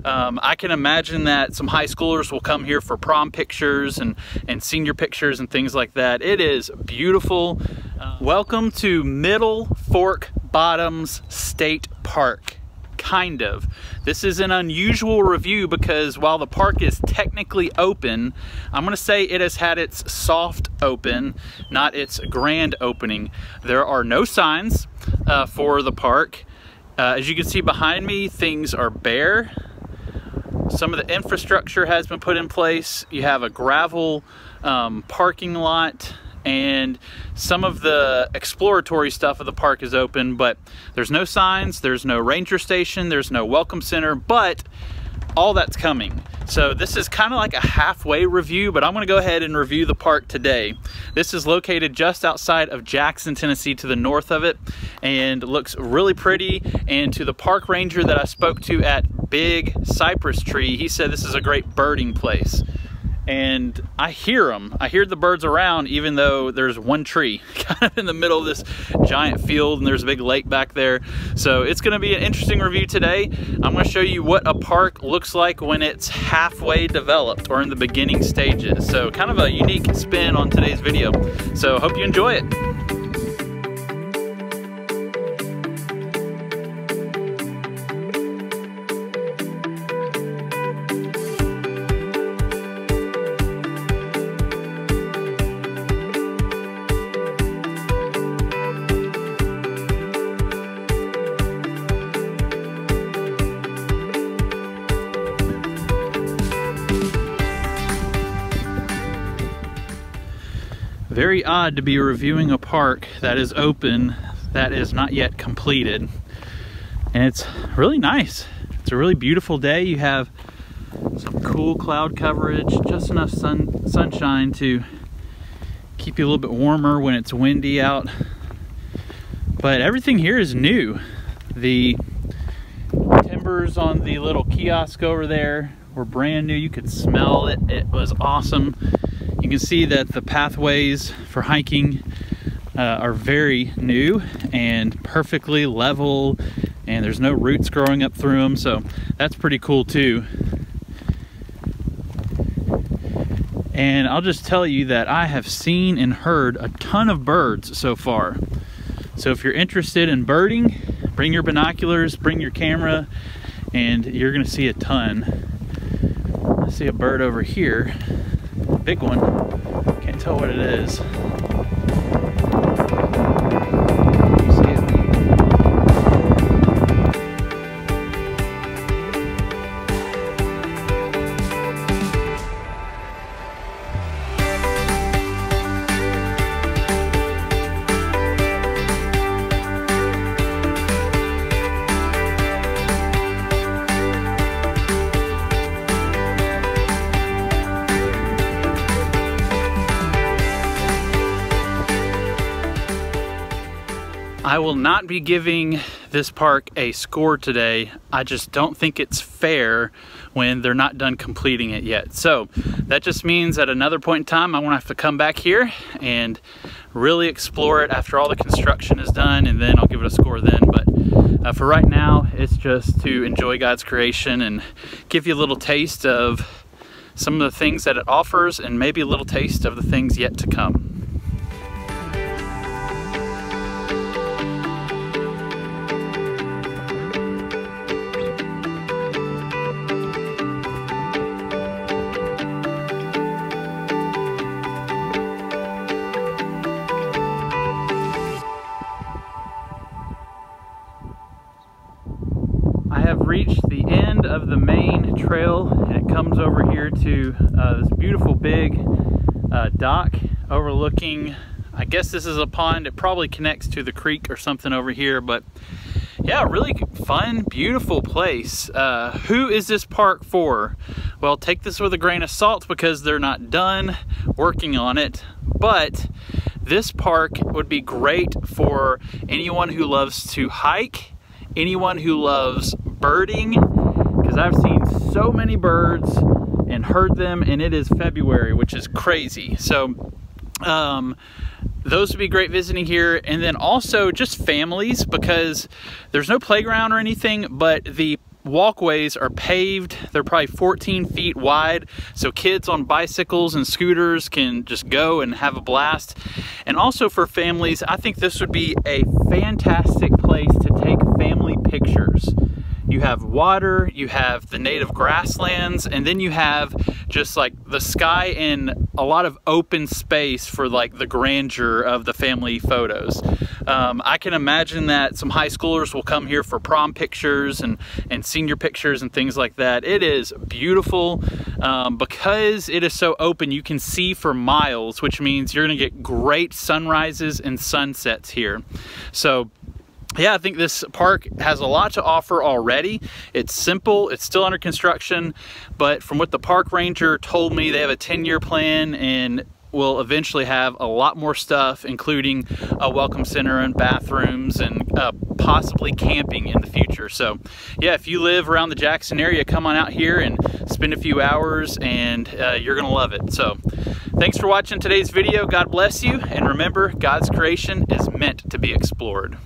I can imagine that some high schoolers will come here for prom pictures and senior pictures and things like that. It is beautiful. Welcome to Middle Fork Bottoms State Park. Kind of. This is an unusual review because while the park is technically open, I'm going to say it has had its soft open, not its grand opening. There are no signs for the park. As you can see behind me, things are bare. Some of the infrastructure has been put in place. You have a gravel parking lot, and some of the exploratory stuff of the park is open, but there's no signs, there's no ranger station, there's no welcome center, but all that's coming. So this is kind of like a halfway review, but I'm gonna go ahead and review the park today. This is located just outside of Jackson, Tennessee, to the north of it, and looks really pretty. And to the park ranger that I spoke to at Big Cypress Tree, he said this is a great birding place. And I hear them. I hear the birds around, even though there's one tree kind of in the middle of this giant field, and there's a big lake back there. So it's going to be an interesting review today. I'm going to show you what a park looks like when it's halfway developed or in the beginning stages. So kind of a unique spin on today's video. So hope you enjoy it. Very odd to be reviewing a park that is open, that is not yet completed. And it's really nice. It's a really beautiful day. You have some cool cloud coverage, just enough sunshine to keep you a little bit warmer when it's windy out. But everything here is new. The timbers on the little kiosk over there were brand new. You could smell it. It was awesome. You can see that the pathways for hiking are very new and perfectly level, and there's no roots growing up through them, so that's pretty cool too. And I'll just tell you that I have seen and heard a ton of birds so far. So if you're interested in birding, bring your binoculars, bring your camera, and you're gonna see a ton. I see a bird over here. Big one. Can't tell what it is. You see it? I will not be giving this park a score today. I just don't think it's fair when they're not done completing it yet. So that just means at another point in time, I want to have to come back here and really explore it after all the construction is done, and then I'll give it a score then. But for right now, it's just to enjoy God's creation and give you a little taste of some of the things that it offers, and maybe a little taste of the things yet to come. I have reached the end of the main trail, and it comes over here to this beautiful big dock overlooking, I guess this is a pond. It probably connects to the creek or something over here, but yeah, really fun, beautiful place. Who is this park for? Well, take this with a grain of salt because they're not done working on it, but this park would be great for anyone who loves to hike, anyone who loves birding, because I've seen so many birds and heard them, and it is February, which is crazy. So those would be great visiting here. And then also just families, because there's no playground or anything, but the walkways are paved. They're probably 14 feet wide, so kids on bicycles and scooters can just go and have a blast. And also for families, I think this would be a fantastic place to take family pictures. You have water, you have the native grasslands, and then you have just like the sky and a lot of open space for like the grandeur of the family photos. I can imagine that some high schoolers will come here for prom pictures and senior pictures and things like that. It is beautiful. Because it is so open, you can see for miles, which means you're gonna get great sunrises and sunsets here. So yeah, I think this park has a lot to offer already. It's simple, it's still under construction, but from what the park ranger told me, they have a 10-year plan and will eventually have a lot more stuff, including a welcome center and bathrooms and possibly camping in the future. So yeah, if you live around the Jackson area, come on out here and spend a few hours and you're gonna love it. So thanks for watching today's video. God bless you, and remember, God's creation is meant to be explored.